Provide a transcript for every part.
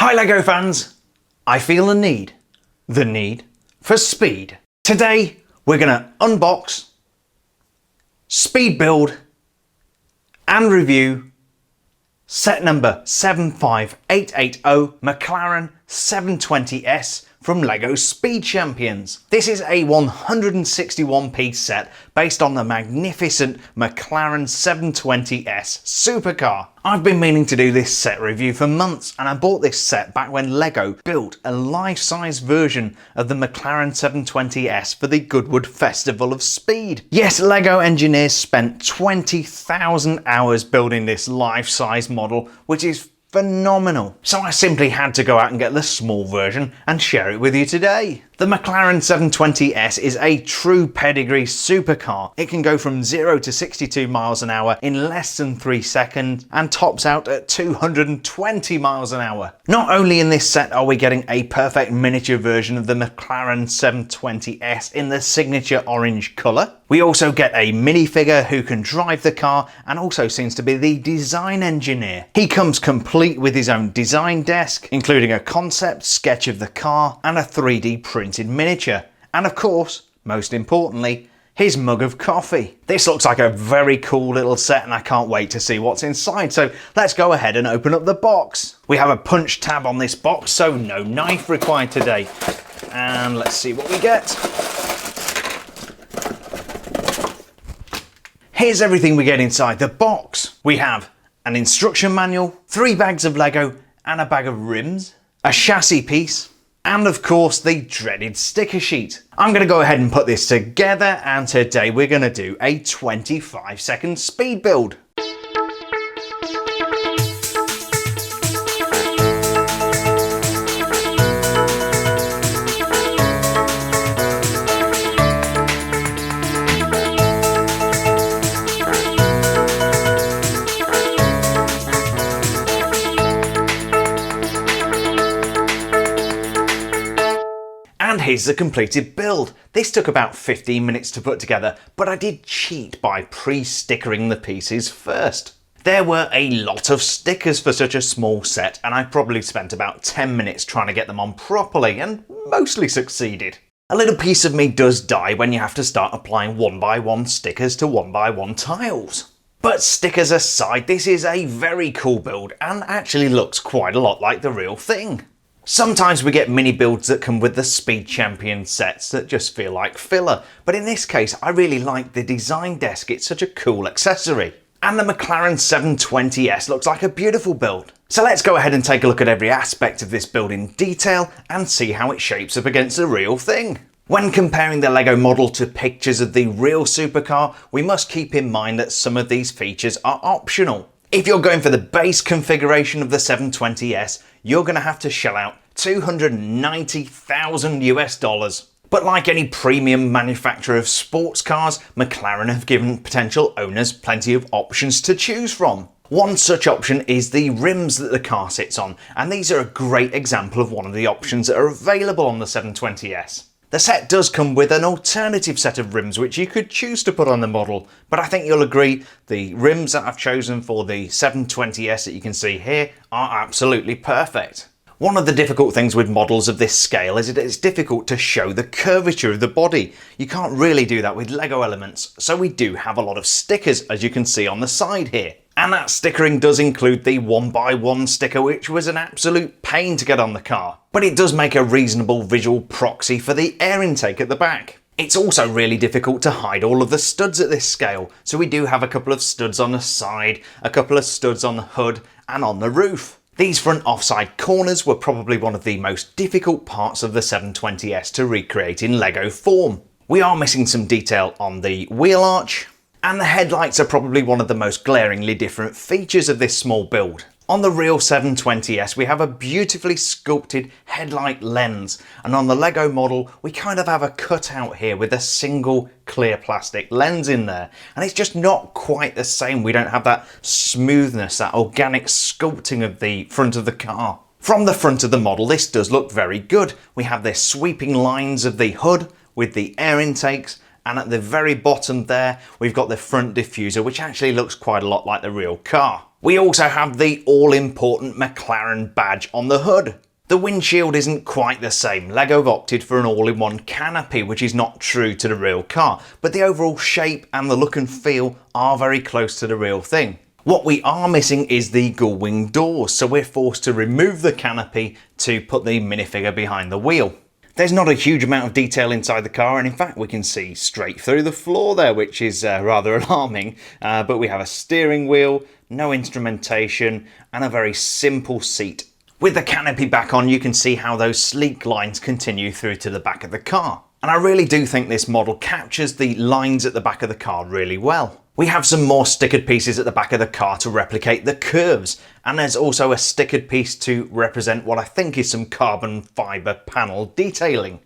Hi LEGO fans! I feel the need for speed. Today we're going to unbox, speed build and review set number 75880 McLaren 720S from LEGO Speed Champions. This is a 161-piece set based on the magnificent McLaren 720S supercar. I've been meaning to do this set review for months, and I bought this set back when LEGO built a life-size version of the McLaren 720S for the Goodwood Festival of Speed. Yes, LEGO engineers spent 20,000 hours building this life-size model, which is phenomenal. So I simply had to go out and get the small version and share it with you today. The McLaren 720S is a true pedigree supercar. It can go from 0 to 62 miles an hour in less than 3 seconds and tops out at 220 miles an hour. Not only in this set are we getting a perfect miniature version of the McLaren 720S in the signature orange colour, we also get a minifigure who can drive the car and also seems to be the design engineer. He comes complete with his own design desk, including a concept sketch of the car and a 3D printed miniature. And of course, most importantly, his mug of coffee. This looks like a very cool little set and I can't wait to see what's inside. So let's go ahead and open up the box. We have a punch tab on this box, so no knife required today. And let's see what we get. Here's everything we get inside the box. We have an instruction manual, 3 bags of Lego and a bag of rims, a chassis piece, and of course the dreaded sticker sheet. I'm going to go ahead and put this together, and today we're going to do a 25-second speed build. And here's the completed build. This took about 15 minutes to put together, but I did cheat by pre-stickering the pieces first. There were a lot of stickers for such a small set, and I probably spent about 10 minutes trying to get them on properly, and mostly succeeded. A little piece of me does die when you have to start applying 1x1 stickers to 1x1 tiles. But stickers aside, this is a very cool build and actually looks quite a lot like the real thing. Sometimes we get mini builds that come with the Speed Champion sets that just feel like filler, but in this case I really like the design desk, it's such a cool accessory. And the McLaren 720S looks like a beautiful build. So let's go ahead and take a look at every aspect of this build in detail and see how it shapes up against the real thing. When comparing the LEGO model to pictures of the real supercar, we must keep in mind that some of these features are optional. If you're going for the base configuration of the 720S, you're going to have to shell out $290,000 US. But like any premium manufacturer of sports cars, McLaren have given potential owners plenty of options to choose from. One such option is the rims that the car sits on, and these are a great example of one of the options that are available on the 720S. The set does come with an alternative set of rims which you could choose to put on the model, but I think you'll agree the rims that I've chosen for the 720S that you can see here are absolutely perfect. One of the difficult things with models of this scale is that it's difficult to show the curvature of the body. You can't really do that with LEGO elements, so we do have a lot of stickers, as you can see on the side here. And that stickering does include the 1x1 sticker, which was an absolute pain to get on the car. But it does make a reasonable visual proxy for the air intake at the back. It's also really difficult to hide all of the studs at this scale, so we do have a couple of studs on the side, a couple of studs on the hood and on the roof. These front offside corners were probably one of the most difficult parts of the 720S to recreate in LEGO form. We are missing some detail on the wheel arch, and the headlights are probably one of the most glaringly different features of this small build. On the real 720S we have a beautifully sculpted headlight lens, and on the LEGO model we kind of have a cutout here with a single clear plastic lens in there, and it's just not quite the same. We don't have that smoothness, that organic sculpting of the front of the car. From the front of the model this does look very good. We have the sweeping lines of the hood with the air intakes, and at the very bottom there we've got the front diffuser, which actually looks quite a lot like the real car. We also have the all-important McLaren badge on the hood. The windshield isn't quite the same. LEGO have opted for an all-in-one canopy, which is not true to the real car, but the overall shape and the look and feel are very close to the real thing. What we are missing is the gull-wing doors, so we're forced to remove the canopy to put the minifigure behind the wheel. There's not a huge amount of detail inside the car, and in fact we can see straight through the floor there, which is rather alarming, but we have a steering wheel, no instrumentation, and a very simple seat. With the canopy back on, you can see how those sleek lines continue through to the back of the car. And I really do think this model captures the lines at the back of the car really well. We have some more stickered pieces at the back of the car to replicate the curves, and there's also a stickered piece to represent what I think is some carbon fibre panel detailing.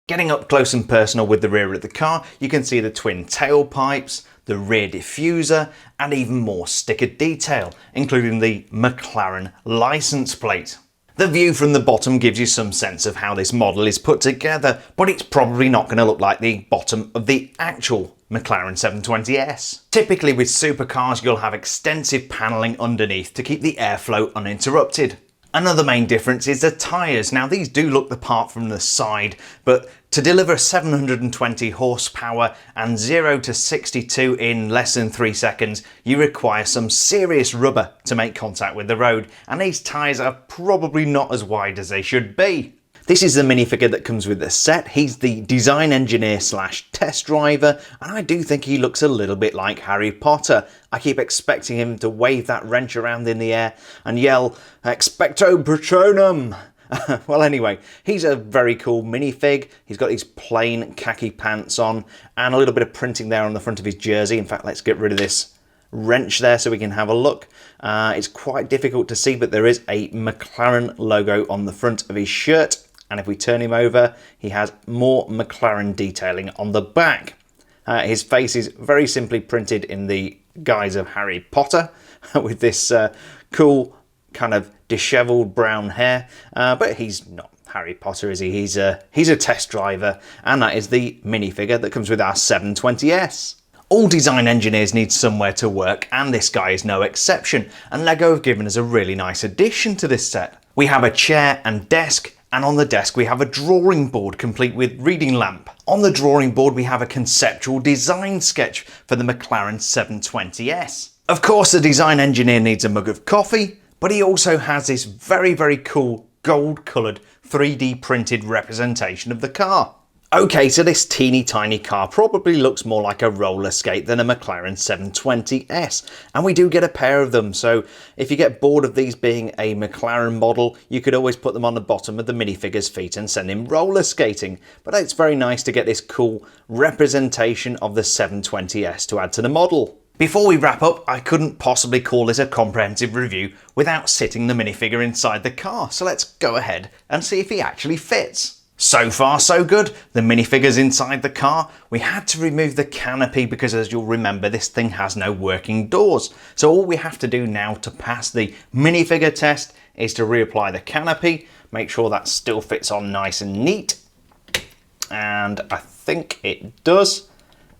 Getting up close and personal with the rear of the car, you can see the twin tailpipes, the rear diffuser, and even more stickered detail, including the McLaren license plate. The view from the bottom gives you some sense of how this model is put together, but it's probably not going to look like the bottom of the actual McLaren 720S. Typically with supercars, you'll have extensive panelling underneath to keep the airflow uninterrupted. Another main difference is the tyres. Now these do look the part from the side, but to deliver 720 horsepower and 0 to 62 in less than 3 seconds, you require some serious rubber to make contact with the road, and these tyres are probably not as wide as they should be. This is the minifigure that comes with the set. He's the design engineer / test driver, and I do think he looks a little bit like Harry Potter. I keep expecting him to wave that wrench around in the air and yell, "Expecto Patronum!" Well, anyway, he's a very cool minifig. He's got these plain khaki pants on and a little bit of printing there on the front of his jersey. In fact, let's get rid of this wrench there so we can have a look. It's quite difficult to see, but there is a McLaren logo on the front of his shirt. And if we turn him over, he has more McLaren detailing on the back. His face is very simply printed in the guise of Harry Potter with this cool kind of dishevelled brown hair. But he's not Harry Potter, is he? He's a test driver, and that is the minifigure that comes with our 720S. All design engineers need somewhere to work, and this guy is no exception. And LEGO have given us a really nice addition to this set. We have a chair and desk, and on the desk we have a drawing board complete with reading lamp. On the drawing board we have a conceptual design sketch for the McLaren 720S. Of course the design engineer needs a mug of coffee, but he also has this very, very cool gold coloured 3D printed representation of the car. Okay, so this teeny tiny car probably looks more like a roller skate than a McLaren 720S, and we do get a pair of them, so if you get bored of these being a McLaren model, you could always put them on the bottom of the minifigure's feet and send him roller skating. But it's very nice to get this cool representation of the 720S to add to the model. Before we wrap up, I couldn't possibly call this a comprehensive review without sitting the minifigure inside the car, so let's go ahead and see if he actually fits. So far so good. The minifigure's inside the car. We had to remove the canopy because, as you'll remember, this thing has no working doors. So all we have to do now to pass the minifigure test is to reapply the canopy, make sure that still fits on nice and neat. And I think it does.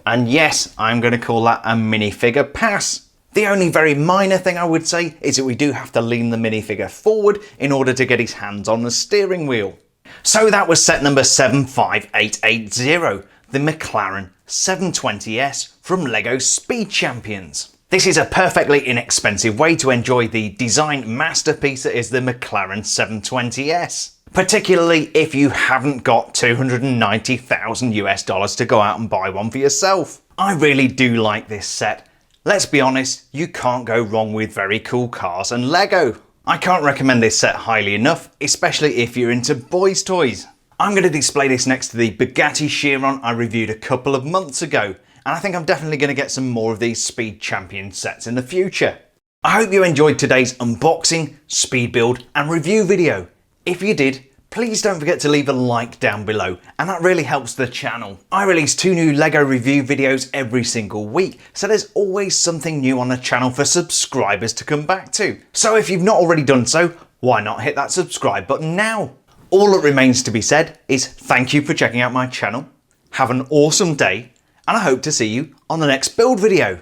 And yes, I'm going to call that a minifigure pass. The only very minor thing I would say is that we do have to lean the minifigure forward in order to get his hands on the steering wheel. So that was set number 75880, the McLaren 720S from LEGO Speed Champions. This is a perfectly inexpensive way to enjoy the design masterpiece that is the McLaren 720S. Particularly if you haven't got $290,000 to go out and buy one for yourself. I really do like this set. Let's be honest, you can't go wrong with very cool cars and LEGO. I can't recommend this set highly enough, especially if you're into boys' toys. I'm going to display this next to the Bugatti Chiron I reviewed a couple of months ago, and I think I'm definitely going to get some more of these Speed Champion sets in the future. I hope you enjoyed today's unboxing, speed build and review video. If you did, please don't forget to leave a like down below, and that really helps the channel. I release 2 new LEGO review videos every single week, so there's always something new on the channel for subscribers to come back to. So if you've not already done so, why not hit that subscribe button now? All that remains to be said is thank you for checking out my channel, have an awesome day, and I hope to see you on the next build video.